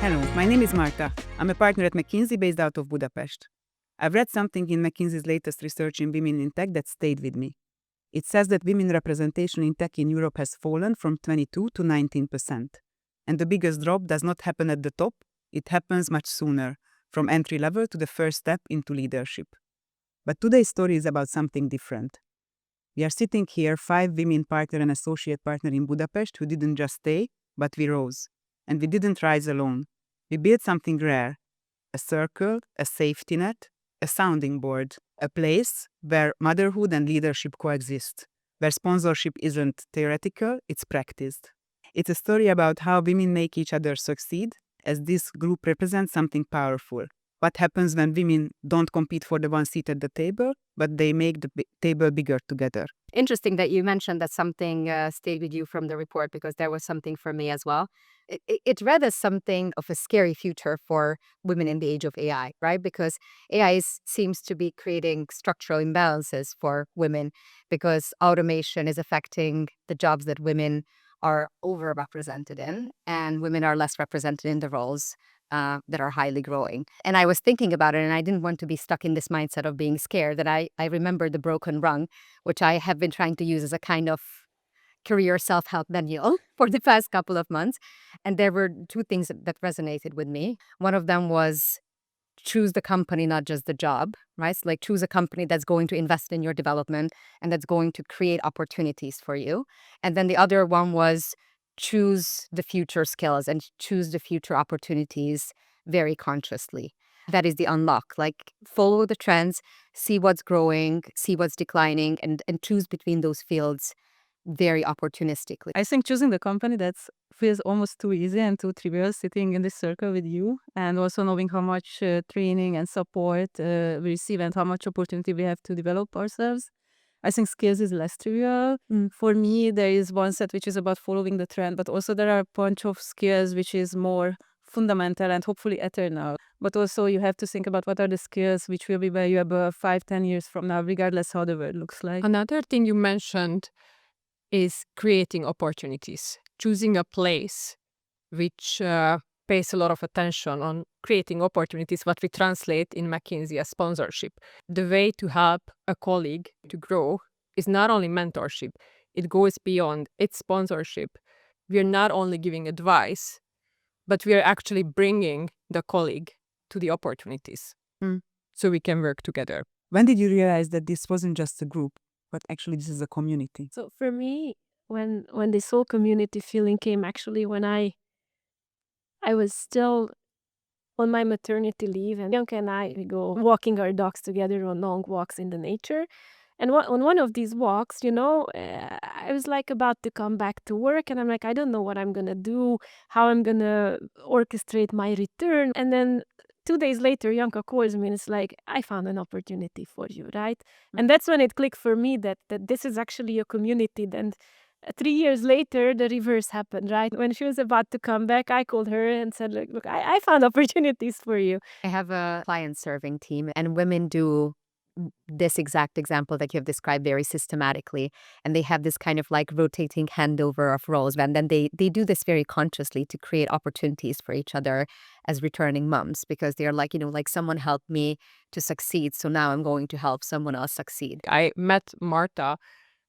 Hello, my name is Marta. I'm a partner at McKinsey based out of Budapest. I've read something in McKinsey's latest research in women in tech that stayed with me. It says that women representation in tech in Europe has fallen from 22 to 19%. And the biggest drop does not happen at the top, it happens much sooner, from entry level to the first step into leadership. But today's story is about something different. We are sitting here, 5 women partner and associate partner in Budapest who didn't just stay, but we rose. And we didn't rise alone. We built something rare, a circle, a safety net, a sounding board, a place where motherhood and leadership coexist, where sponsorship isn't theoretical, it's practiced. It's a story about how women make each other succeed, as this group represents something powerful. What happens when women don't compete for the one seat at the table, but they make the table bigger together? Interesting that you mentioned that something stayed with you from the report, because there was something for me as well. It read as something of a scary future for women in the age of AI, right? Because AI seems to be creating structural imbalances for women, because automation is affecting the jobs that women are overrepresented in, and women are less represented in the roles that are highly growing. And I was thinking about it, and I didn't want to be stuck in this mindset of being scared, that I remember the broken rung, which I have been trying to use as a kind of career self-help manual for the past couple of months. And there were two things that resonated with me. One of them was choose the company, not just the job, right? So like choose a company that's going to invest in your development and that's going to create opportunities for you. And then the other one was choose the future skills and choose the future opportunities very consciously. That is the unlock. Like follow the trends, see what's growing, see what's declining, and choose between those fields very opportunistically. I think choosing the company that feels almost too easy and too trivial, sitting in this circle with you, and also knowing how much training and support we receive and how much opportunity we have to develop ourselves. I think skills is less trivial. For me, there is one set which is about following the trend, but also there are a bunch of skills which is more fundamental and hopefully eternal. But also you have to think about what are the skills which will be valuable 5-10 years from now, regardless how the world looks like. Another thing you mentioned is creating opportunities, choosing a place which pays a lot of attention on creating opportunities, what we translate in McKinsey as sponsorship. The way to help a colleague to grow is not only mentorship, it goes beyond its sponsorship. We are not only giving advice, but we are actually bringing the colleague to the opportunities so we can work together. When did you realize that this wasn't just a group, but actually this is a community? So for me, when this whole community feeling came, actually when I was still on my maternity leave, and Bianca and I, we go walking our dogs together on long walks in the nature. And on one of these walks, I was like about to come back to work, and I'm like, I don't know what I'm gonna do, how I'm gonna orchestrate my return. And then 2 days later, Yanka calls me and it's like, I found an opportunity for you, right? And that's when it clicked for me that this is actually a community. Then 3 years later, the reverse happened, right? When she was about to come back, I called her and said, look, I found opportunities for you. I have a client serving team, and women do this exact example that you have described very systematically. And they have this kind of like rotating handover of roles. And then they do this very consciously to create opportunities for each other as returning moms, because they're like, like someone helped me to succeed, so now I'm going to help someone else succeed. I met Marta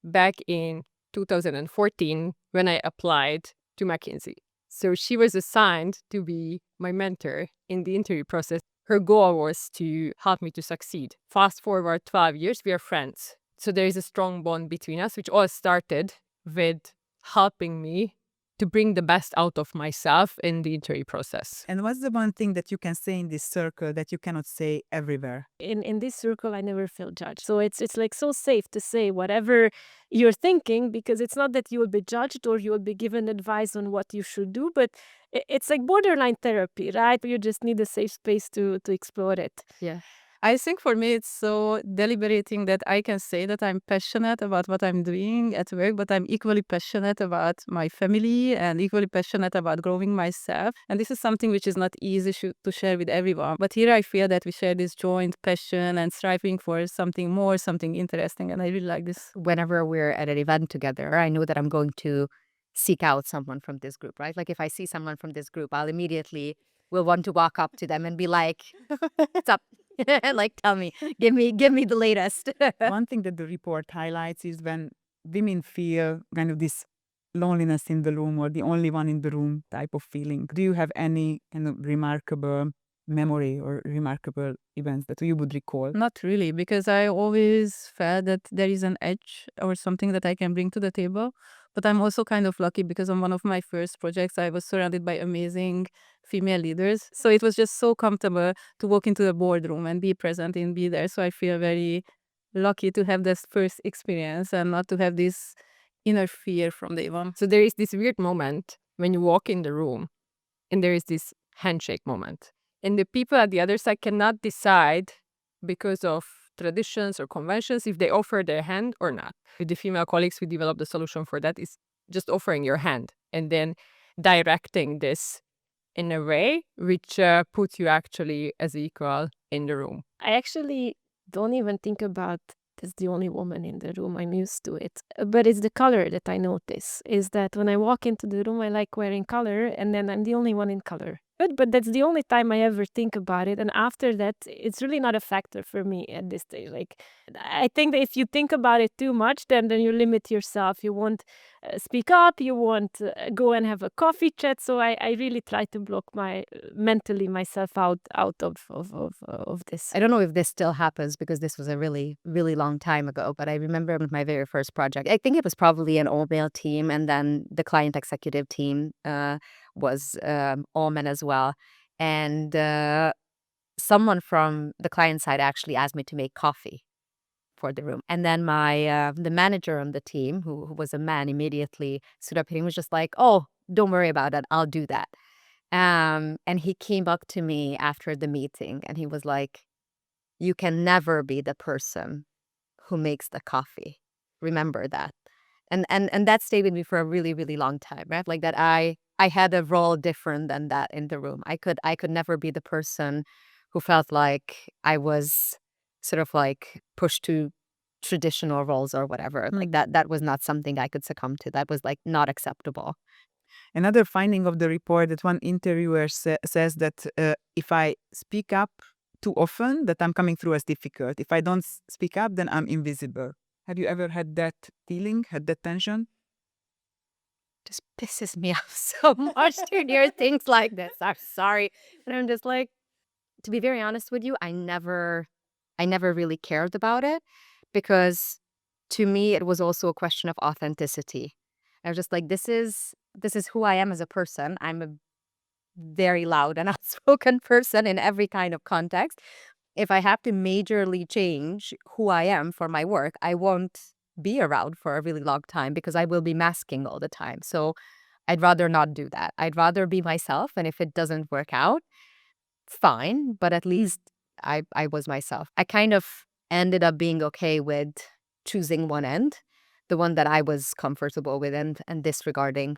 back in 2014 when I applied to McKinsey. So she was assigned to be my mentor in the interview process. Her goal was to help me to succeed. Fast forward 12 years, we are friends. So there is a strong bond between us, which all started with helping me to bring the best out of myself in the interview process. And what's the one thing that you can say in this circle that you cannot say everywhere? In this circle, I never feel judged. So it's like so safe to say whatever you're thinking, because it's not that you will be judged or you will be given advice on what you should do, but it's like borderline therapy, right? You just need a safe space to explore it. Yeah. I think for me, it's so deliberating that I can say that I'm passionate about what I'm doing at work, but I'm equally passionate about my family and equally passionate about growing myself. And this is something which is not easy to share with everyone. But here I feel that we share this joint passion and striving for something more, something interesting. And I really like this. Whenever we're at an event together, I know that I'm going to seek out someone from this group, right? Like if I see someone from this group, I'll immediately will want to walk up to them and be like, "What's up?" Like, tell me, give me the latest. One thing that the report highlights is when women feel kind of this loneliness in the room or the only one in the room type of feeling. Do you have any kind of remarkable memory or remarkable events that you would recall? Not really, because I always felt that there is an edge or something that I can bring to the table. But I'm also kind of lucky because on one of my first projects, I was surrounded by amazing female leaders. So it was just so comfortable to walk into the boardroom and be present and be there. So I feel very lucky to have this first experience and not to have this inner fear from day one. So there is this weird moment when you walk in the room and there is this handshake moment. And the people at the other side cannot decide because of traditions or conventions if they offer their hand or not. With the female colleagues, we developed a solution for that is just offering your hand and then directing this in a way which puts you actually as equal in the room. I actually don't even think about as the only woman in the room. I'm used to it. But it's the color that I notice, is that when I walk into the room, I like wearing color, and then I'm the only one in color. But that's the only time I ever think about it. And after that, it's really not a factor for me at this stage. Like, I think that if you think about it too much, then you limit yourself. You won't speak up. You won't go and have a coffee chat. So I really try to block mentally myself out of this. I don't know if this still happens because this was a really, really long time ago, but I remember my very first project. I think it was probably an all-male team, and then the client executive team was all men as well. And someone from the client side actually asked me to make coffee for the room. And then the manager on the team, who was a man, immediately stood up and he was just like, "Oh, don't worry about it. I'll do that." And he came up to me after the meeting and he was like, "You can never be the person who makes the coffee. Remember that." And that stayed with me for a really, really long time, right? Like that I had a role different than that in the room. I could never be the person who felt like I was sort of like pushed to traditional roles or whatever. Like that was not something I could succumb to. That was like not acceptable. Another finding of the report that one interviewer says that if I speak up too often, that I'm coming through as difficult. If I don't speak up, then I'm invisible. Have you ever had that feeling, had that tension? Just pisses me off so much to hear things like this. I'm sorry. And I'm just like, to be very honest with you, I never really cared about it because to me it was also a question of authenticity. I was just like, this is who I am as a person. I'm a very loud and outspoken person in every kind of context. If I have to majorly change who I am for my work, I won't be around for a really long time because I will be masking all the time. So I'd rather not do that. I'd rather be myself. And if it doesn't work out, fine. But at least I was myself. I kind of ended up being okay with choosing one end, the one that I was comfortable with, and disregarding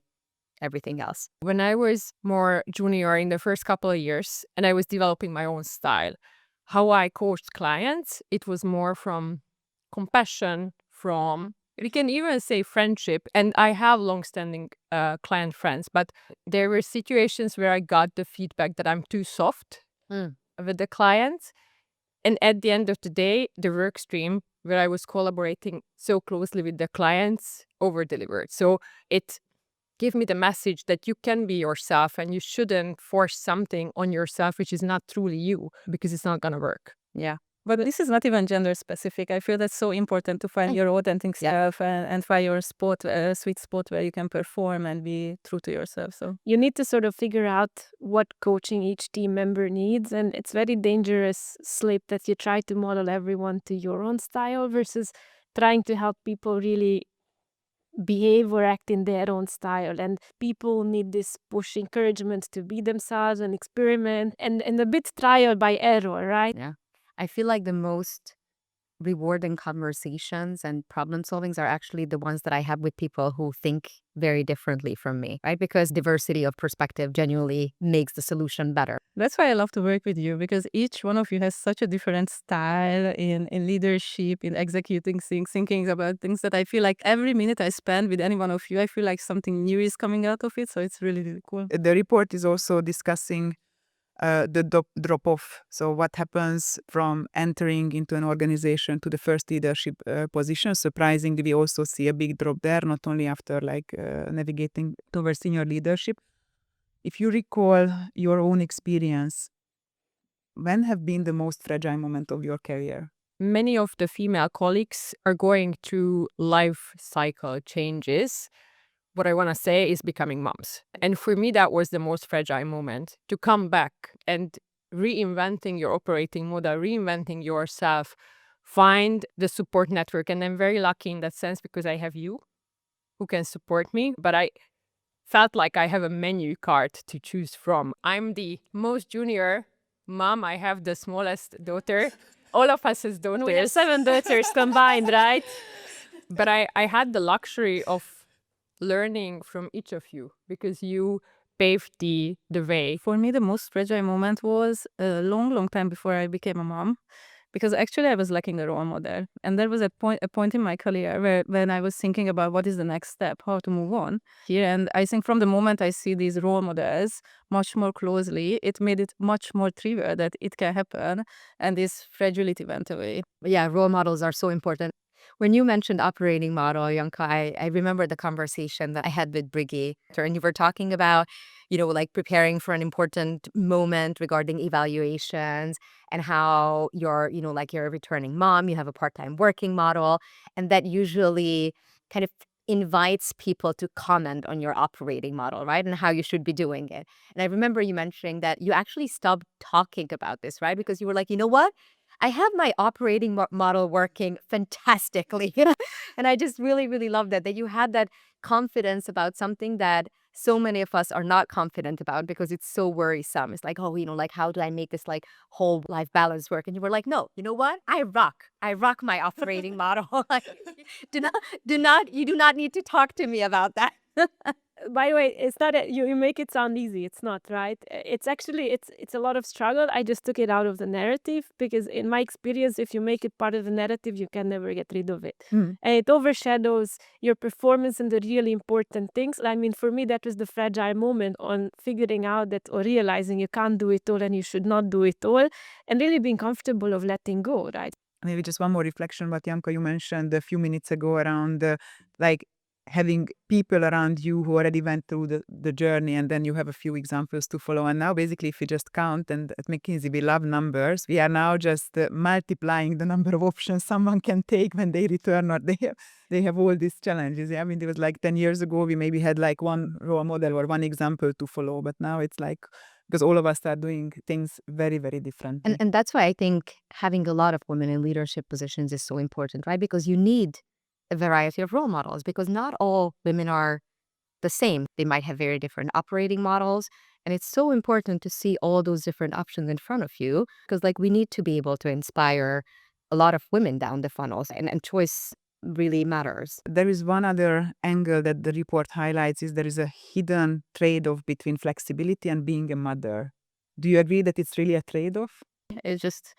everything else. When I was more junior in the first couple of years and I was developing my own style, how I coached clients, it was more from compassion, from, we can even say friendship. And I have longstanding client friends, but there were situations where I got the feedback that I'm too soft with the clients. And at the end of the day, the work stream where I was collaborating so closely with the clients over-delivered. So it gave me the message that you can be yourself and you shouldn't force something on yourself which is not truly you because it's not going to work. Yeah. But this is not even gender specific. I feel that's so important to find your authentic self and find your sweet spot where you can perform and be true to yourself. So you need to sort of figure out what coaching each team member needs. And it's very dangerous slip that you try to model everyone to your own style versus trying to help people really behave or act in their own style. And people need this push encouragement to be themselves and experiment and a bit trial by error, right? Yeah. I feel like the most rewarding conversations and problem solvings are actually the ones that I have with people who think very differently from me, right? Because diversity of perspective genuinely makes the solution better. that's why I love to work with you, because each one of you has such a different style in leadership, in executing things, thinking about things that I feel like every minute I spend with any one of you, I feel like something new is coming out of it. So it's really, really cool. The report is also discussing the drop off. So what happens from entering into an organization to the first leadership position? Surprisingly, we also see a big drop there, not only after navigating towards senior leadership. If you recall your own experience, when have been the most fragile moment of your career? Many of the female colleagues are going through life cycle changes. What I want to say is becoming moms. And for me, that was the most fragile moment, to come back and reinventing your operating model, reinventing yourself, find the support network. And I'm very lucky in that sense because I have you who can support me. But I felt like I have a menu card to choose from. I'm the most junior mom. I have the smallest daughter. All of us as daughters. We have 7 daughters combined, right? But I had the luxury of learning from each of you because you paved the way. For me, the most fragile moment was a long time before I became a mom, because actually I was lacking a role model. And there was a point in my career when I was thinking about what is the next step, how to move on here. And I think from the moment I see these role models much more closely, it made it much more trivial that it can happen, and this fragility went away. Yeah, role models are so important. When you mentioned operating model, Yanka, I remember the conversation that I had with Briggy, and you were talking about, like preparing for an important moment regarding evaluations and how you're, like you're a returning mom, you have a part-time working model, and that usually kind of invites people to comment on your operating model, right? And how you should be doing it. And I remember you mentioning that you actually stopped talking about this, right? Because you were like, you know what? I have my operating model working fantastically. And I just really, really love that you had that confidence about something that so many of us are not confident about because it's so worrisome. It's like, oh, like, how do I make this like whole life balance work? And you were like, no, you know what? I rock my operating model. Like, you do not need to talk to me about that. By the way, it's not you make it sound easy. It's not, right? It's actually it's a lot of struggle. I just took it out of the narrative because in my experience, if you make it part of the narrative, you can never get rid of it. And it overshadows your performance and the really important things. I mean, for me, that was the fragile moment on figuring out that or realizing you can't do it all and you should not do it all, and really being comfortable of letting go, right? Maybe just one more reflection what Yanka you mentioned a few minutes ago around having people around you who already went through the journey, and then you have a few examples to follow. And now basically if you just count, and at McKinsey we love numbers, we are now just multiplying the number of options someone can take when they return or they have all these challenges. I mean, there was 10 years ago we maybe had one role model or one example to follow, but now it's because all of us are doing things very, very differently. And that's why I think having a lot of women in leadership positions is so important, right? Because you need a variety of role models because not all women are the same. They might have very different operating models. And it's so important to see all those different options in front of you because we need to be able to inspire a lot of women down the funnels, and choice really matters. There is one other angle that the report highlights is there is a hidden trade-off between flexibility and being a mother. Do you agree that it's really a trade-off? It's just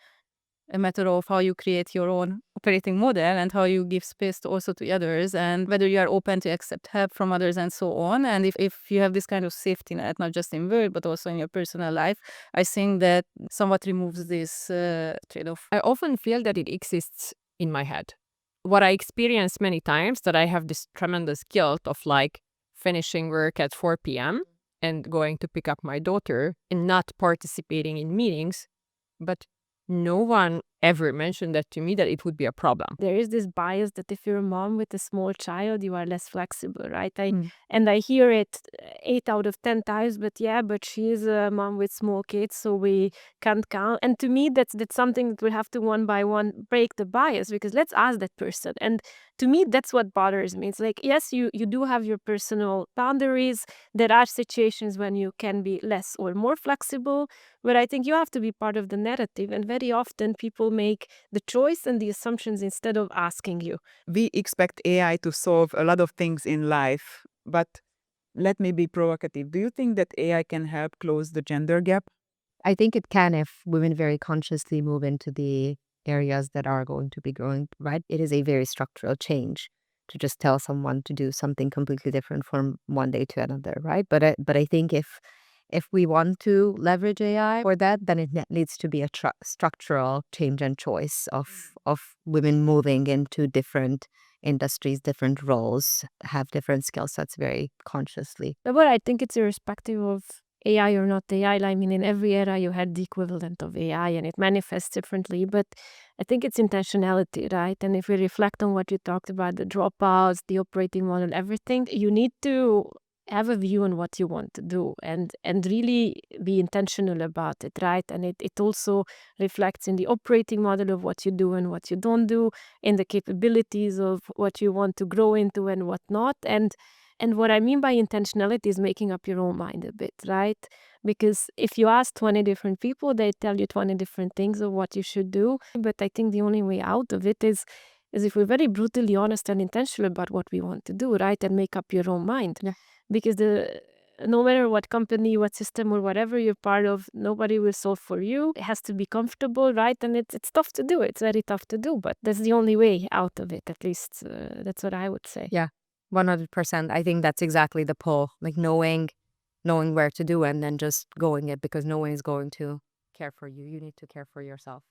a matter of how you create your own operating model and how you give space also to others, and whether you are open to accept help from others and so on. And if you have this kind of safety net, not just in work, but also in your personal life, I think that somewhat removes this trade-off. I often feel that it exists in my head. What I experienced many times that I have this tremendous guilt of finishing work at 4 p.m. and going to pick up my daughter and not participating in meetings, but no one ever mentioned that to me that it would be a problem. There is this bias that if you're a mom with a small child, you are less flexible, right? And I hear it 8 out of 10 times, but she's a mom with small kids, so we can't count. And to me, that's something that we have to one by one break the bias, because let's ask that person. And to me, that's what bothers me. It's yes, you do have your personal boundaries. There are situations when you can be less or more flexible, but I think you have to be part of the narrative. And very often people make the choice and the assumptions instead of asking you. We expect AI to solve a lot of things in life, but let me be provocative. Do you think that AI can help close the gender gap? I think it can if women very consciously move into the areas that are going to be growing, right? It is a very structural change to just tell someone to do something completely different from one day to another, right? But I think if if we want to leverage AI for that, then it needs to be a structural change and choice of women moving into different industries, different roles, have different skill sets very consciously. But I think it's irrespective of AI or not AI. I mean, in every era you had the equivalent of AI and it manifests differently. But I think it's intentionality, right? And if we reflect on what you talked about, the dropouts, the operating model, everything, you need to have a view on what you want to do and really be intentional about it, right? And it also reflects in the operating model of what you do and what you don't do, in the capabilities of what you want to grow into and what not. And what I mean by intentionality is making up your own mind a bit, right? Because if you ask 20 different people, they tell you 20 different things of what you should do. But I think the only way out of it is if we're very brutally honest and intentional about what we want to do, right? And make up your own mind. Yeah. Because no matter what company, what system or whatever you're part of, nobody will solve for you. It has to be comfortable, right? And it's tough to do. It's very tough to do, but that's the only way out of it. At least that's what I would say. Yeah. 100%. I think that's exactly the pull, like knowing where to do and then just going it, because no one is going to care for you. You need to care for yourself.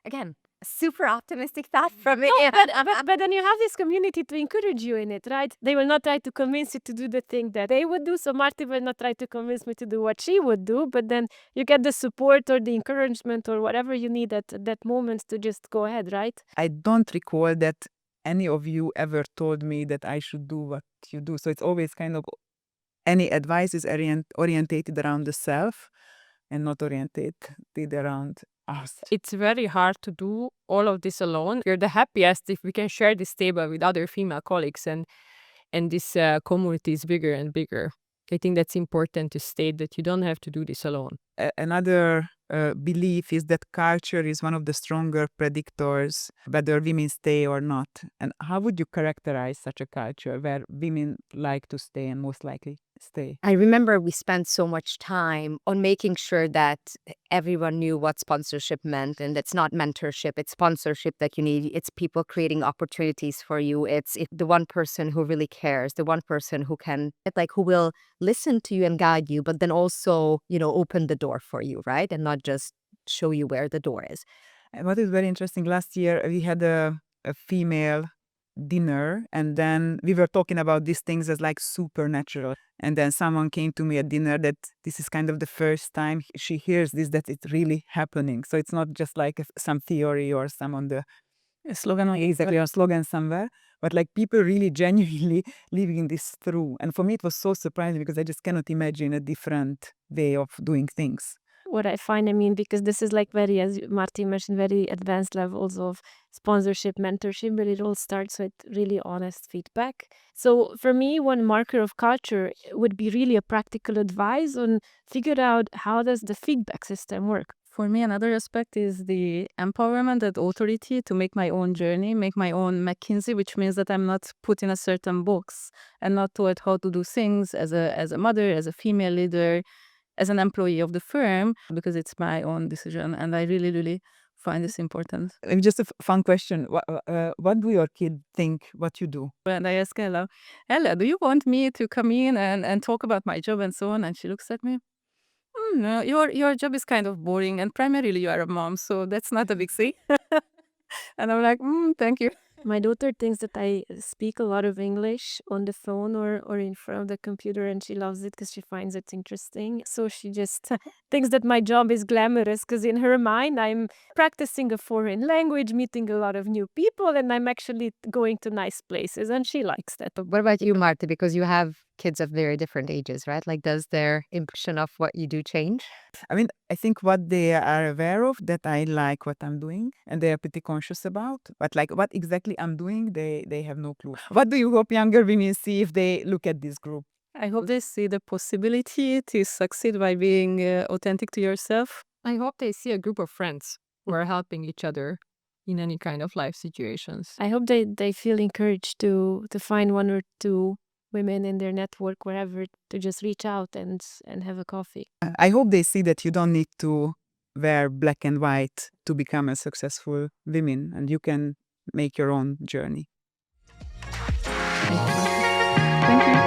Again, a super optimistic thought from me. But then you have this community to encourage you in it, right? They will not try to convince you to do the thing that they would do. So Marty will not try to convince me to do what she would do. But then you get the support or the encouragement or whatever you need at that moment to just go ahead, right? I don't recall that any of you ever told me that I should do what you do. So it's always kind of, any advice is orientated around the self and not orientated around us. It's very hard to do all of this alone. We're the happiest if we can share this table with other female colleagues, and this community is bigger and bigger. I think that's important to state, that you don't have to do this alone. Another belief is that culture is one of the stronger predictors whether women stay or not. And how would you characterize such a culture where women like to stay and most likely stay? I remember we spent so much time on making sure that everyone knew what sponsorship meant, and it's not mentorship, it's sponsorship that you need. It's people creating opportunities for you. It's the one person who really cares, the one person who can, who will listen to you and guide you, but then also, open the door for you, right? And not just show you where the door is. And what is very interesting, last year we had a female dinner, and then we were talking about these things as like supernatural. And then someone came to me at dinner that this is kind of the first time she hears this, that it's really happening. So it's not just like some theory or some on the slogan, exactly, or slogan somewhere, but like people really genuinely living this through. And for me, it was so surprising because I just cannot imagine a different way of doing things. What I find, because this is like very, as Marty mentioned, very advanced levels of sponsorship, mentorship, but it all starts with really honest feedback. So for me, one marker of culture would be really a practical advice on figure out how does the feedback system work. For me, another aspect is the empowerment and authority to make my own journey, make my own McKinsey, which means that I'm not put in a certain box and not told how to do things as a mother, as a female leader, as an employee of the firm, because it's my own decision. And I really, really find this important. Just a fun question. What do your kids think what you do? And I ask Ella, do you want me to come in and talk about my job and so on? And she looks at me. No, your job is kind of boring, and primarily you are a mom, so that's not a big thing. And I'm like, thank you. My daughter thinks that I speak a lot of English on the phone or in front of the computer, and she loves it because she finds it interesting. So she just thinks that my job is glamorous because in her mind, I'm practicing a foreign language, meeting a lot of new people, and I'm actually going to nice places, and she likes that. But what about you, Marta? Because you have kids of very different ages, right? Like, does their impression of what you do change? I think what they are aware of, that I like what I'm doing, and they are pretty conscious about. But like what exactly I'm doing, they have no clue. What do you hope younger women see if they look at this group? I hope they see the possibility to succeed by being authentic to yourself. I hope they see a group of friends who are helping each other in any kind of life situations. I hope they feel encouraged to find one or two women in their network, wherever, to just reach out and have a coffee. I hope they see that you don't need to wear black and white to become a successful woman, and you can make your own journey. Thank you.